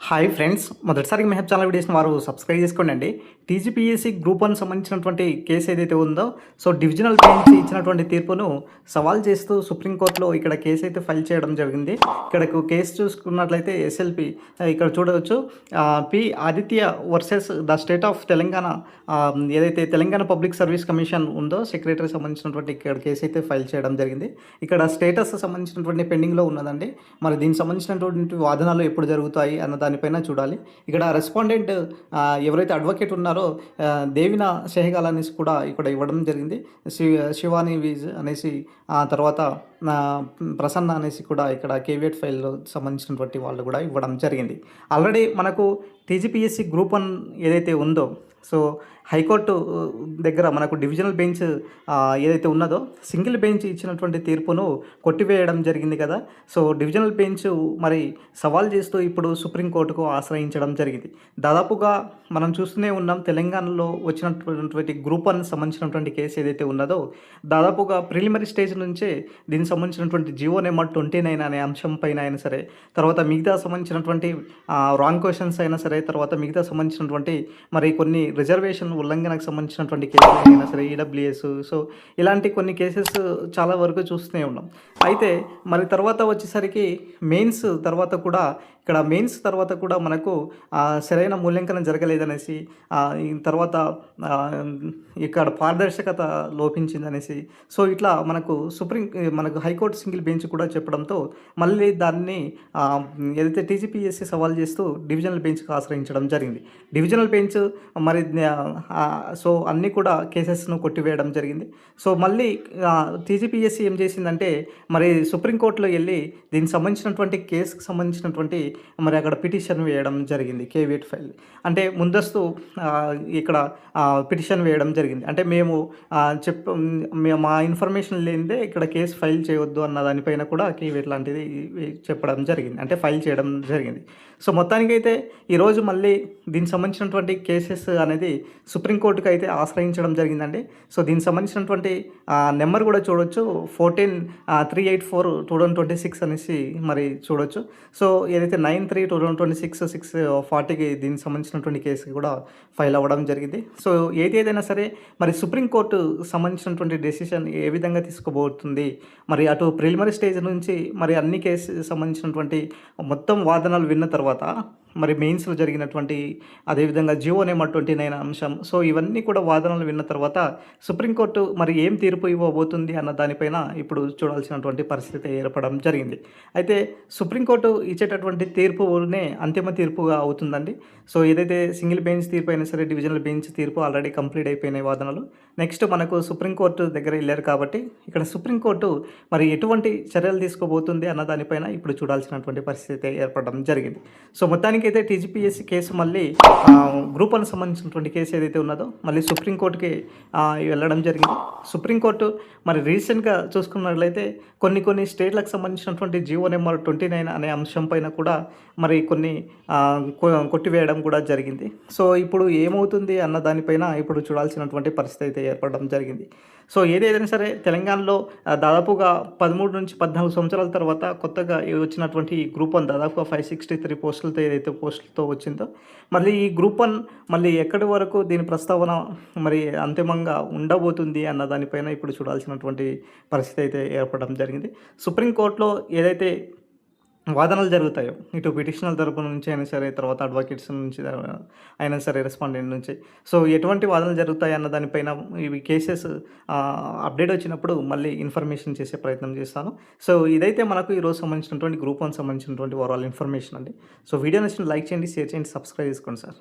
Hi friends, మొదటిసారిగా Mehab channel వీడియోస్ని వారు సబ్స్క్రైబ్ చేసుకోండి. టీజీపీఎస్సీ గ్రూప్ 1 సంబంధించినటువంటి కేసు ఏదైతే ఉందో, సో డివిజనల్ బెంచ్ ఇచ్చినటువంటి తీర్పును సవాల్ చేస్తూ సుప్రీంకోర్టులో ఇక్కడ కేసు అయితే ఫైల్ చేయడం జరిగింది. ఇక్కడకు కేసు చూసుకున్నట్లయితే ఎస్ఎల్పి ఇక్కడ చూడవచ్చు, P Aditya versus the state of Telangana. ఏదైతే తెలంగాణ పబ్లిక్ సర్వీస్ కమిషన్ ఉందో సెక్రటరీ సంబంధించినటువంటి ఇక్కడ కేసు అయితే ఫైల్ చేయడం జరిగింది. ఇక్కడ స్టేటస్ సంబంధించినటువంటి పెండింగ్లో ఉన్నదండి. మరి దీనికి సంబంధించినటువంటి వాదనలు ఎప్పుడు జరుగుతాయి అన్న దానిపైన చూడాలి. ఇక్కడ రెస్పాండెంట్ ఎవరైతే అడ్వకేట్ ఉన్నారో దేవిన సెహగాల్ అనేసి కూడా ఇక్కడ ఇవ్వడం జరిగింది. శివాని వీజ్ అనేసి తర్వాత ప్రసన్న అనేసి కూడా ఇక్కడ కేవియట్ ఫైల్లో సంబంధించినటువంటి వాళ్ళు కూడా ఇవ్వడం జరిగింది. ఆల్రెడీ మనకు టీజీపీఎస్సీ గ్రూప్ 1 ఏదైతే ఉందో, సో హైకోర్టు దగ్గర మనకు డివిజనల్ బెంచ్ ఏదైతే ఉన్నదో సింగిల్ బెంచ్ ఇచ్చినటువంటి తీర్పును కొట్టివేయడం జరిగింది కదా. సో డివిజనల్ బెంచ్ మరి సవాల్ చేస్తూ ఇప్పుడు సుప్రీంకోర్టుకు ఆశ్రయించడం జరిగింది. దాదాపుగా మనం చూస్తూనే ఉన్నాం, తెలంగాణలో వచ్చినటువంటి గ్రూప్ 1 సంబంధించినటువంటి కేసు ఏదైతే ఉన్నదో దాదాపుగా ప్రిలిమినరీ స్టేజ్ నుంచే దీనికి సంబంధించినటువంటి జియో నెంబర్ 29 అనే అంశం పైన అయినా సరే, తర్వాత మిగతా సంబంధించినటువంటి రాంగ్ క్వశ్చన్స్ అయినా సరే, తర్వాత మిగతా సంబంధించినటువంటి మరి కొన్ని రిజర్వేషన్ ఉల్లంఘనకు సంబంధించినటువంటి కేసులు అయినా సరే, ఈడబ్ల్యూఎస్, సో ఇలాంటి కొన్ని కేసెస్ చాలా వరకు చూస్తూనే ఉన్నాం. అయితే మరి తర్వాత వచ్చేసరికి మెయిన్స్ తర్వాత కూడా ఇక్కడ మెయిన్స్ తర్వాత కూడా మనకు సరైన మూల్యాంకనం జరగలేదనేసి, తర్వాత ఇక్కడ పారదర్శకత లోపించిందనేసి, సో ఇట్లా మనకు హైకోర్టు సింగిల్ బెంచ్ కూడా చెప్పడంతో మళ్ళీ దాన్ని ఏదైతే టీజీపీఎస్సీ సవాల్ చేస్తూ డివిజనల్ బెంచ్కి ఆశ్రయించడం జరిగింది. డివిజనల్ బెంచ్ మరి సో అన్నీ కూడా కేసెస్ను కొట్టివేయడం జరిగింది. సో మళ్ళీ టీజీపీఎస్సీ ఏం చేసిందంటే మరి సుప్రీంకోర్టులో వెళ్ళి దీనికి సంబంధించినటువంటి కేసుకు సంబంధించినటువంటి మరి అక్కడ పిటిషన్ వేయడం జరిగింది. కేవియట్ ఫైల్ అంటే ముందస్తు ఇక్కడ పిటిషన్ వేయడం జరిగింది. అంటే మేము మా ఇన్ఫర్మేషన్ లేనిదే ఇక్కడ కేసు ఫైల్ చేయవద్దు అన్న దానిపైన కూడా కేవియట్ లాంటిది చెప్పడం జరిగింది, అంటే ఫైల్ చేయడం జరిగింది. సో మొత్తానికైతే ఈరోజు మళ్ళీ దీనికి సంబంధించినటువంటి కేసెస్ అనేది సుప్రీంకోర్టుకి అయితే ఆశ్రయించడం జరిగిందండి. సో దీనికి సంబంధించినటువంటి నెంబర్ కూడా చూడొచ్చు, 14384/2026 అనేసి మరి చూడొచ్చు. సో ఏదైతే 9/3/2026 6:40కి దీనికి సంబంధించినటువంటి కేసు కూడా ఫైల్ అవ్వడం జరిగింది. సో ఏదైనా సరే మరి సుప్రీంకోర్టు సంబంధించినటువంటి డెసిషన్ ఏ విధంగా తీసుకోబోతుంది, మరి అటు ప్రిలిమినరీ స్టేజ్ నుంచి మరి అన్ని కేసు సంబంధించినటువంటి మొత్తం వాదనలు విన్న తర్వాత మరి మెయిన్స్లో జరిగినటువంటి అదేవిధంగా జియో నెంబర్ 29 అంశం, సో ఇవన్నీ కూడా వాదనలు విన్న తర్వాత సుప్రీంకోర్టు మరి ఏం తీర్పు ఇవ్వబోతుంది అన్న దానిపైన ఇప్పుడు చూడాల్సినటువంటి పరిస్థితి ఏర్పడడం జరిగింది. అయితే సుప్రీంకోర్టు ఇచ్చేటటువంటి తీర్పునే అంతిమ తీర్పుగా అవుతుందండి. సో ఏదైతే సింగిల్ బెంచ్ తీర్పు అయినా సరే, డివిజనల్ బెంచ్ తీర్పు ఆల్రెడీ కంప్లీట్ అయిపోయినాయి వాదనలు. నెక్స్ట్ మనకు సుప్రీంకోర్టు దగ్గర వెళ్ళారు కాబట్టి ఇక్కడ సుప్రీంకోర్టు మరి ఎటువంటి చర్యలు తీసుకోబోతుంది అన్న దానిపైన ఇప్పుడు చూడాల్సినటువంటి పరిస్థితి ఏర్పడడం జరిగింది. సో మొత్తానికి అయితే టీజీపీఎస్సీ కేసు మళ్ళీ గ్రూప్ 1 సంబంధించినటువంటి కేసు ఏదైతే ఉన్నదో మళ్ళీ సుప్రీంకోర్టుకి వెళ్ళడం జరిగింది. సుప్రీంకోర్టు మరి రీసెంట్గా చూసుకున్నట్లయితే కొన్ని స్టేట్లకు సంబంధించినటువంటి జియో నెంబర్ 29 అనే అంశం పైన కూడా మరి కొన్ని కొట్టివేయడం కూడా జరిగింది. సో ఇప్పుడు ఏమవుతుంది అన్న దానిపైన ఇప్పుడు చూడాల్సినటువంటి పరిస్థితి అయితే ఏర్పడడం జరిగింది. సో ఏదైనా సరే తెలంగాణలో దాదాపుగా 13 నుంచి 14 సంవత్సరాల తర్వాత కొత్తగా వచ్చినటువంటి ఈ గ్రూప్ 1 దాదాపుగా 563 పోస్టులతో ఏదైతే పోస్టులతో వచ్చిందో మళ్ళీ ఈ గ్రూప్ 1 మళ్ళీ ఎక్కడి వరకు దీని ప్రస్తావన మరి అంతిమంగా ఉండబోతుంది అన్న దానిపైన ఇప్పుడు చూడాల్సినటువంటి పరిస్థితి అయితే ఏర్పడడం జరిగింది. సుప్రీంకోర్టులో ఏదైతే వాదనలు జరుగుతాయో, ఇటు పిటిషనర్ తరపు నుంచి అయినా సరే, తర్వాత అడ్వకేట్స్ నుంచి అయినా సరే, రెస్పాండెంట్ నుంచి, సో ఎటువంటి వాదనలు జరుగుతాయి అన్న దానిపైన ఇవి కేసెస్ అప్డేట్ వచ్చినప్పుడు మళ్ళీ ఇన్ఫర్మేషన్ చేసే ప్రయత్నం చేస్తాను. సో ఇదైతే మనకు ఈరోజు సంబంధించినటువంటి గ్రూప్ 1 సంబంధించినటువంటి ఓవరాల్ ఇన్ఫర్మేషన్ అండి. సో వీడియో నచ్చిన లైక్ చేయండి, షేర్ చేయండి, సబ్స్క్రైబ్ చేసుకోండి సార్.